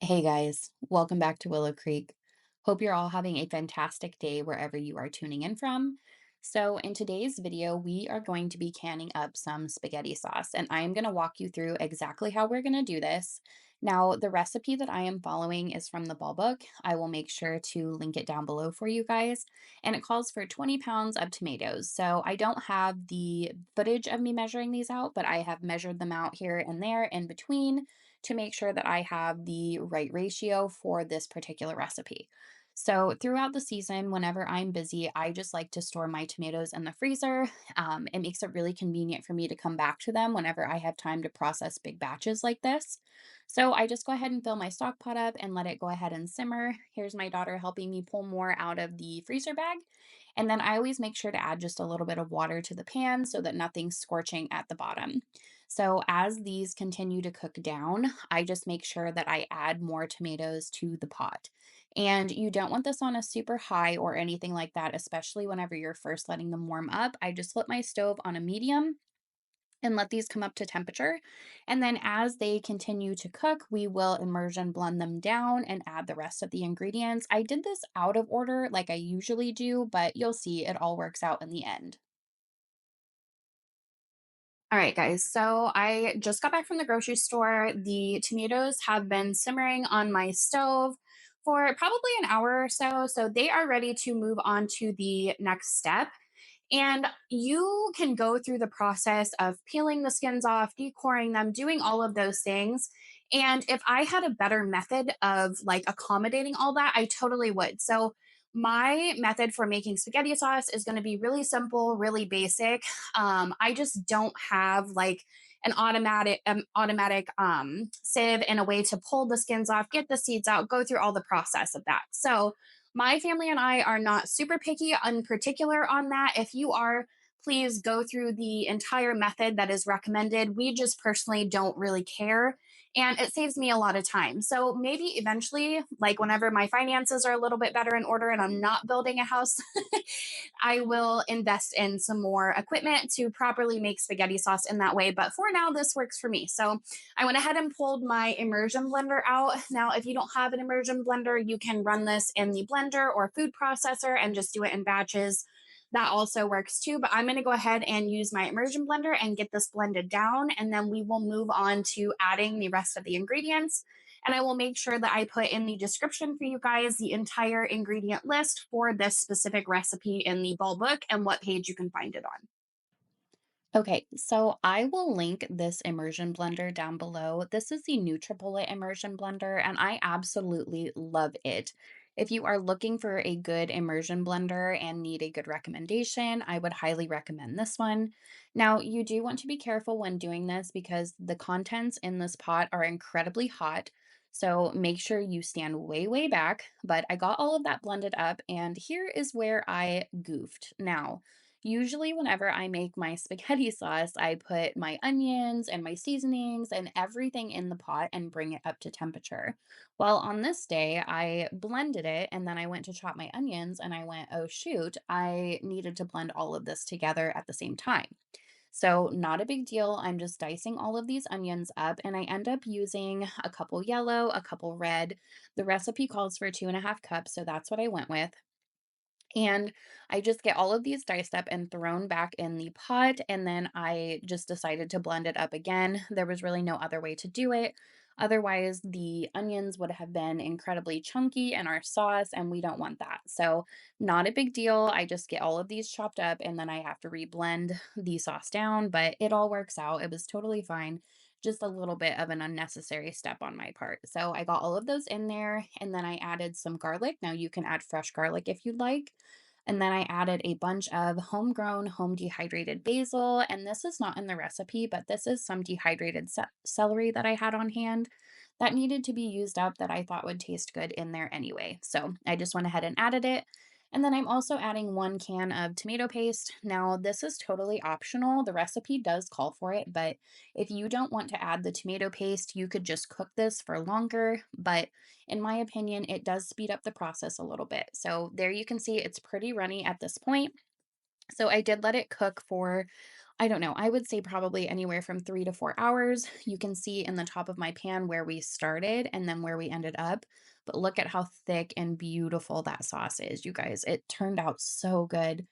Hey guys, welcome back to Willow Creek. Hope you're all having a fantastic day wherever you are tuning in from. So, in today's video, we are going to be canning up some spaghetti sauce, and I am going to walk you through exactly how we're going to do this. Now, the recipe that I am following is from the Ball Book. I will make sure to link it down below for you guys, and it calls for 20 pounds of tomatoes. So, I don't have the footage of me measuring these out, but I have measured them out here and there in between to make sure that I have the right ratio for this particular recipe. So, throughout the season, whenever I'm busy, I just like to store my tomatoes in the freezer. It makes it really convenient for me to come back to them whenever I have time to process big batches like this. So, I just go ahead and fill my stock pot up and let it go ahead and simmer. Here's my daughter helping me pull more out of the freezer bag. And then I always make sure to add just a little bit of water to the pan so that nothing's scorching at the bottom. So as these continue to cook down, I just make sure that I add more tomatoes to the pot. And you don't want this on a super high or anything like that, especially whenever you're first letting them warm up. I just flip my stove on a medium and let these come up to temperature. And then as they continue to cook, we will immersion blend them down and add the rest of the ingredients. I did this out of order like I usually do, but you'll see it all works out in the end. All right, guys. So I just got back from the grocery store. The tomatoes have been simmering on my stove for probably an hour or so. So they are ready to move on to the next step. And you can go through the process of peeling the skins off, decoring them, doing all of those things. And if I had a better method of like accommodating all that, I totally would. So my method for making spaghetti sauce is going to be really simple, really basic. I just don't have like an automatic sieve and a way to pull the skins off, get the seeds out, go through all the process of that. So my family and I are not super picky in particular on that. If you are, please go through the entire method that is recommended. We just personally don't really care. And it saves me a lot of time. So maybe eventually, like whenever my finances are a little bit better in order and I'm not building a house, I will invest in some more equipment to properly make spaghetti sauce in that way. But for now, this works for me. So I went ahead and pulled my immersion blender out. Now, if you don't have an immersion blender, you can run this in the blender or food processor and just do it in batches. That also works too, but I'm going to go ahead and use my immersion blender and get this blended down, and then we will move on to adding the rest of the ingredients. And I will make sure that I put in the description for you guys the entire ingredient list for this specific recipe in the Ball Book and what page you can find it on. Okay, so I will link this immersion blender down below. This is the NutriBullet immersion blender, and I absolutely love it. If you are looking for a good immersion blender and need a good recommendation, I would highly recommend this one. Now, you do want to be careful when doing this because the contents in this pot are incredibly hot. So make sure you stand way, way back. But I got all of that blended up, and here is where I goofed. Now, usually, whenever I make my spaghetti sauce, I put my onions and my seasonings and everything in the pot and bring it up to temperature. Well, on this day, I blended it and then I went to chop my onions and I went, oh shoot, I needed to blend all of this together at the same time. So, not a big deal. I'm just dicing all of these onions up, and I end up using a couple yellow, a couple red. The recipe calls for 2.5 cups, so that's what I went with. And I just get all of these diced up and thrown back in the pot, and then I just decided to blend it up again. There was really no other way to do it. Otherwise, the onions would have been incredibly chunky in our sauce, and we don't want that. So, not a big deal. I just get all of these chopped up, and then I have to reblend the sauce down, but it all works out. It was totally fine. Just a little bit of an unnecessary step on my part. So, I got all of those in there, and then I added some garlic. Now, you can add fresh garlic if you'd like. And then I added a bunch of homegrown home dehydrated basil. And this is not in the recipe, but this is some dehydrated celery that I had on hand that needed to be used up that I thought would taste good in there anyway. So I just went ahead and added it. And then I'm also adding 1 can of tomato paste. Now, this is totally optional. The recipe does call for it, but if you don't want to add the tomato paste, you could just cook this for longer. But in my opinion, it does speed up the process a little bit. So there you can see it's pretty runny at this point. So I did let it cook for, I don't know, I would say probably anywhere from 3 to 4 hours. You can see in the top of my pan where we started and then where we ended up. But look at how thick and beautiful that sauce is, you guys. It turned out so good.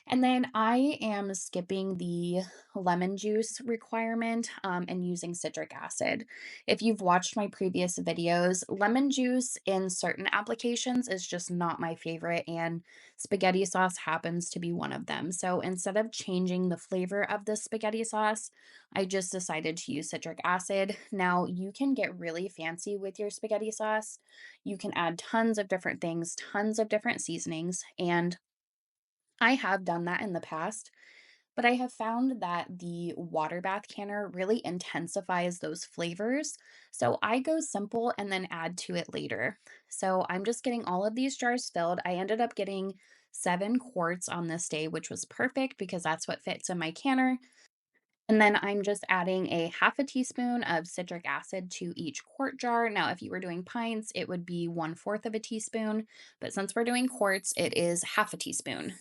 And then I am skipping the lemon juice requirement and using citric acid. If you've watched my previous videos, lemon juice in certain applications is just not my favorite, and spaghetti sauce happens to be one of them. So instead of changing the flavor of the spaghetti sauce, I just decided to use citric acid. Now, you can get really fancy with your spaghetti sauce. You can add tons of different things, tons of different seasonings, and I have done that in the past, but I have found that the water bath canner really intensifies those flavors. So I go simple and then add to it later. So I'm just getting all of these jars filled. I ended up getting 7 quarts on this day, which was perfect because that's what fits in my canner. And then I'm just adding a half a teaspoon of citric acid to each quart jar. Now, if you were doing pints, it would be 1/4 of a teaspoon, but since we're doing quarts, it is half a teaspoon.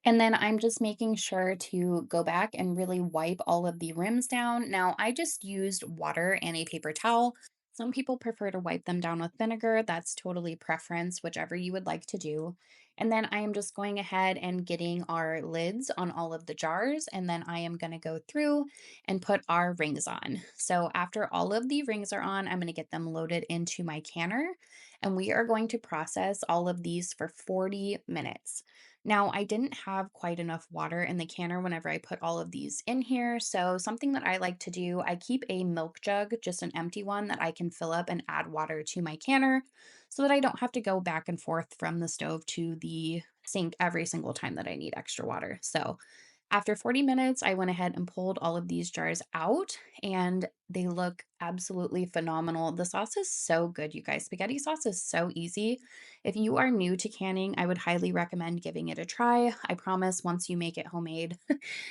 And then I'm just making sure to go back and really wipe all of the rims down. Now, I just used water and a paper towel. Some people prefer to wipe them down with vinegar. That's totally preference, whichever you would like to do. And then I am just going ahead and getting our lids on all of the jars. And then I am going to go through and put our rings on. So after all of the rings are on, I'm going to get them loaded into my canner. And we are going to process all of these for 40 minutes. Now, I didn't have quite enough water in the canner whenever I put all of these in here. So, something that I like to do, I keep a milk jug, just an empty one that I can fill up and add water to my canner so that I don't have to go back and forth from the stove to the sink every single time that I need extra water. So, after 40 minutes, I went ahead and pulled all of these jars out and they look absolutely phenomenal. The sauce is so good, you guys. Spaghetti sauce is so easy. If you are new to canning, I would highly recommend giving it a try. I promise once you make it homemade,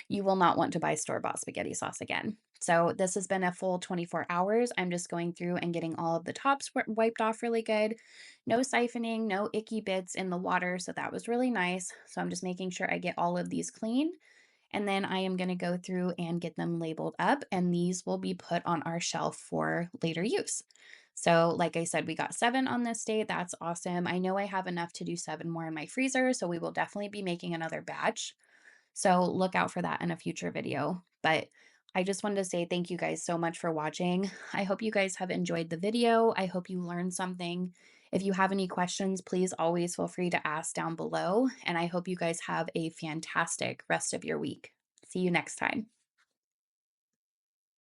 you will not want to buy store-bought spaghetti sauce again. So this has been a full 24 hours. I'm just going through and getting all of the tops wiped off really good. No siphoning, no icky bits in the water, so that was really nice. So I'm just making sure I get all of these clean. And then I am going to go through and get them labeled up, and these will be put on our shelf for later use. So, like I said, we got 7 on this day. That's awesome. I know I have enough to do 7 more in my freezer, so we will definitely be making another batch. So, look out for that in a future video. But I just wanted to say thank you guys so much for watching. I hope you guys have enjoyed the video. I hope you learned something. If you have any questions, please always feel free to ask down below. And I hope you guys have a fantastic rest of your week. See you next time.